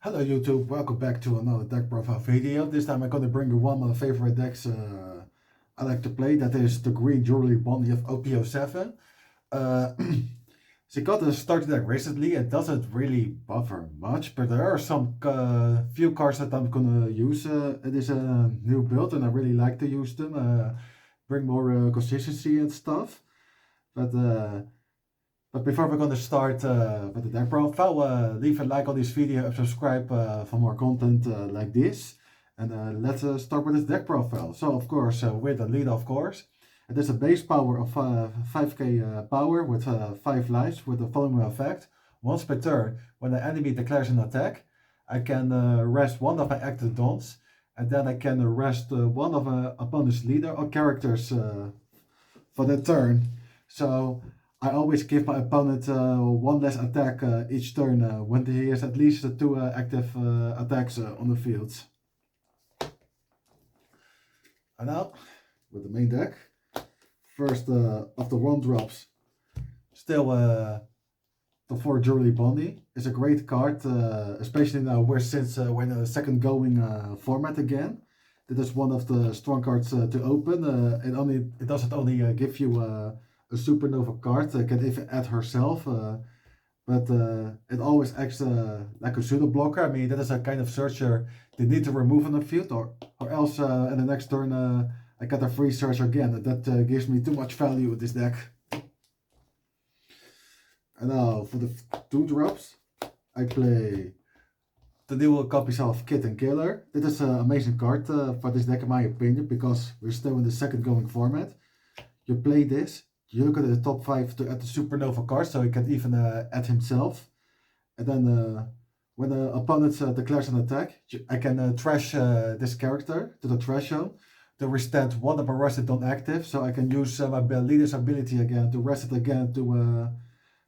Hello YouTube, welcome back to another deck profile video. This time I'm going to bring you one of my favorite decks I like to play. That is the green jewelry Bonney of OP11. She got a starter deck recently. It doesn't really buffer much, but there are some few cards that I'm going to use. It is a new build and I really like to use them. Bring more consistency and stuff. But before we're going to start with the deck profile, leave a like on this video and subscribe for more content like this. And let's start with this deck profile. So of course, with a lead of course. It is a base power of 5k power with 5 lives with the following effect. Once per turn, when the enemy declares an attack, I can rest one of my active dons. And then I can rest one of my opponent's leader or characters for that turn. So I always give my opponent one less attack each turn when he has at least 2 active attacks on the field. And now, with the main deck, first of the 1-drops, still the 4 Jewelry Bonney is a great card, especially now since we're in a second going format again. That is one of the strong cards to open. It doesn't only give you a supernova card, can even add herself, but it always acts like a pseudo blocker. I mean, that is a kind of searcher they need to remove on the field, or else in the next turn I get a free search again. That gives me too much value with this deck. And now for the 2-drops, I play the dual copies of Kid and Killer. This is an amazing card for this deck in my opinion, because we're still in the second going format. You play this, you look at the top 5 to add the supernova card, so he can even add himself. And then when the opponent declares an attack, I can trash this character to the trash zone to restand one of my rested on active, so I can use my leader's ability again to rest it again to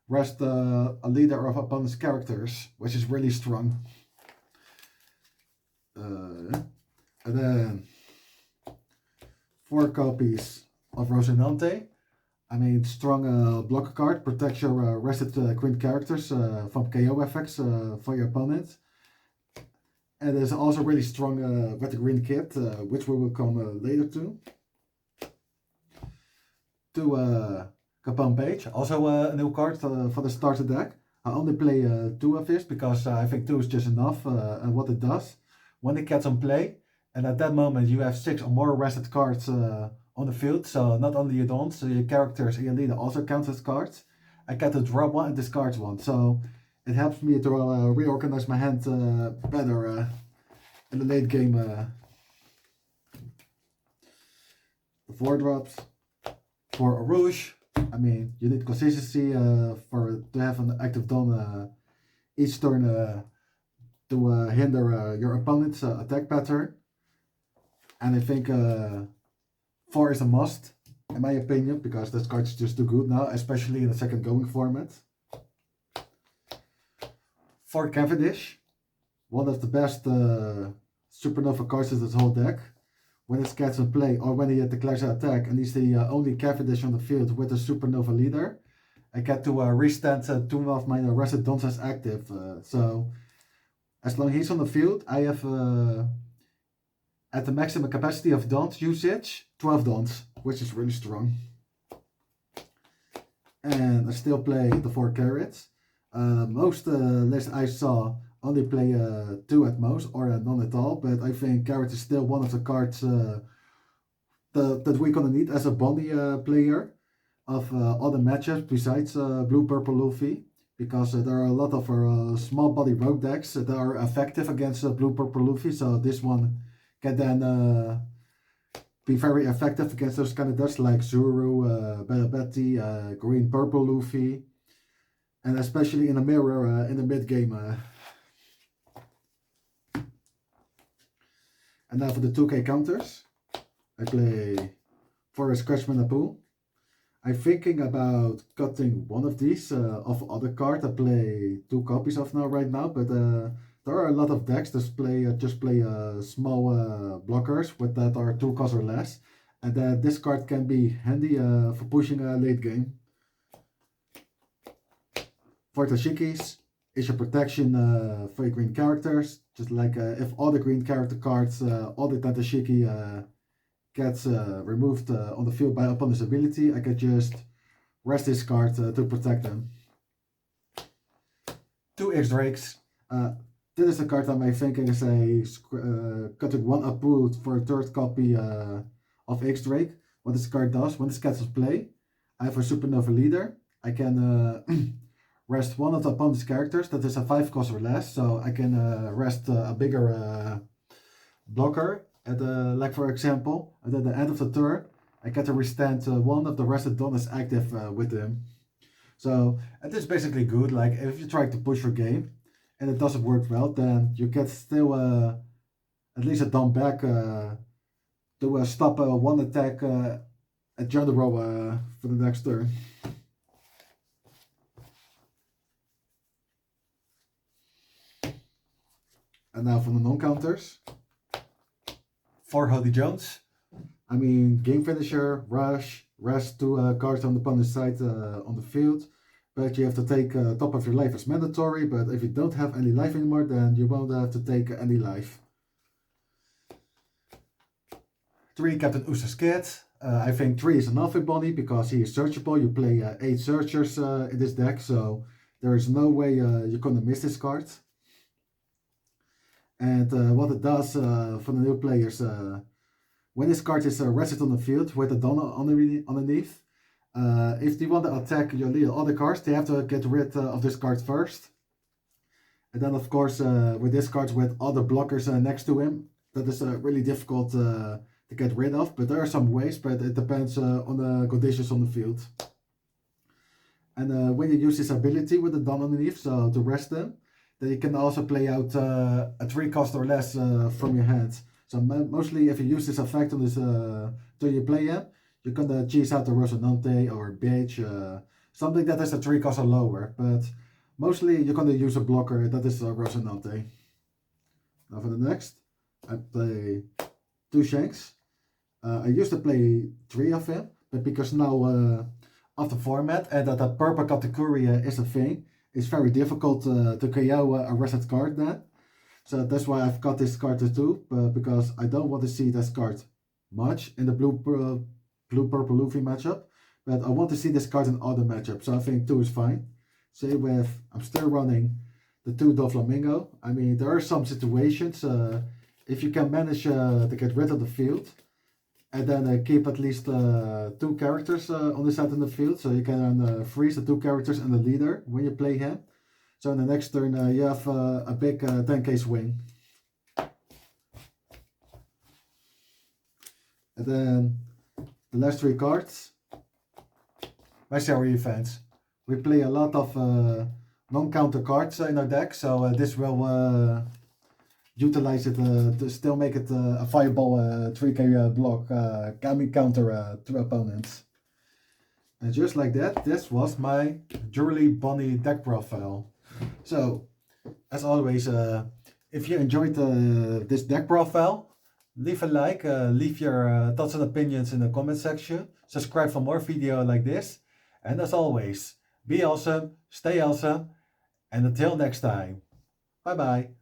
rest a leader of opponent's characters, which is really strong. And then 4 copies of Rosinante. I mean, strong blocker card, protects your rested queen characters from KO effects for your opponent. And there's also really strong with the green kit, which we will come later to. To Capone Page, also a new card for the starter deck. I only play 2 of this because I think 2 is just enough. And what it does, when it gets on play, and at that moment you have 6 or more rested cards on the field, so not only your dons, so your characters and your leader also count as cards. I get to drop 1 and discard 1, so it helps me to reorganize my hand better in the late game. The 4-drops for a Rouge. I mean, you need consistency to have an active don each turn to hinder your opponent's attack pattern. And I think 4 is a must, in my opinion, because this card is just too good now, especially in the second going format. For Cavendish, one of the best supernova cards in this whole deck. When it gets in play, or when he declares an attack, and he's the only Cavendish on the field with a supernova leader, I get to restand 2 of my rested dons as active. So as long as he's on the field, I have at the maximum capacity of dons usage, 12 dons, which is really strong. And I still play the 4 carrots. Most lists I saw only play 2 at most, or none at all, but I think carrot is still one of the cards that we're gonna need as a Bonney player of other matchups besides blue purple Luffy, because there are a lot of small body rogue decks that are effective against blue purple Luffy, so this one can then be very effective against those kind of decks like Zuru, Bella Betty, green purple Luffy, and especially in a mirror in the mid game. And now for the 2k counters, I play Forest Scratchman Apu. I'm thinking about cutting one of these off other card. I play 2 copies of now right now, but there are a lot of decks that just play small blockers with that are 2 costs or less, and this card can be handy for pushing a late game. For Tashikis, is your protection for your green characters. Just like if all the green character cards, all the Tatashiki gets removed on the field by opponent's ability, I can just rest this card to protect them. 2 X-Drakes. This is a card that I'm thinking is cutting 1 approved for a 3rd copy of X-Drake. What this card does, when this gets play, I have a Supernova Leader. I can rest 1 of the opponent's characters that is a 5 cost or less, so I can rest a bigger blocker. Like for example, at the end of the turn, I get to restand 1 of the rested Donnas active with him. So this is basically good. Like if you try to push your game and it doesn't work well, then you get still at least a Don back to stop 1 attack at general for the next turn. And now for the non-counters. 4 Holy Jones. I mean, game finisher, rush, rest 2 cards on the opponent's side on the field. But you have to take top of your life as mandatory. But if you don't have any life anymore, then you won't have to take any life. 3 Captain Ooster's Kid. I think 3 is enough with Bonney because he is searchable. You play 8 searchers in this deck, so there is no way you're gonna miss this card. And what it does for the new players, when this card is rested on the field with a Donna underneath, if they want to attack your other cards, they have to get rid of this card first. And then of course with this card with other blockers next to him, that is really difficult to get rid of. But there are some ways, but it depends on the conditions on the field. And when you use this ability with the Donna underneath, so to rest them, then you can also play out a 3 cost or less from your hand. So mostly if you use this effect on this till you play him, you can cheese out a Rosinante or a BH, something that is a 3 cost or lower. But mostly you're going to use a blocker that is a Rosinante. Now for the next, I play 2 Shanks. I used to play 3 of him, but because now of the format and that the purple category is a thing, it's very difficult to KO a rested card then. So that's why I've got this card too, because I don't want to see this card much in the blue-purple Luffy matchup. But I want to see this card in other matchups, so I think 2 is fine. Same with, I'm still running the 2 Doflamingo. I mean, there are some situations, if you can manage to get rid of the field, and then keep at least 2 characters on the side in the field, so you can freeze the 2 characters and the leader when you play him. So in the next turn you have a big 10k swing. And then the last 3 cards. My Series fans. We play a lot of non-counter cards in our deck, so this will utilize it to still make it a viable 3k block counter to opponents. And just like that, this was my Jewelry Bonney deck profile. So, as always, if you enjoyed this deck profile, leave a like, leave your thoughts and opinions in the comment section, subscribe for more videos like this, and as always, be awesome, stay awesome, and until next time, bye bye.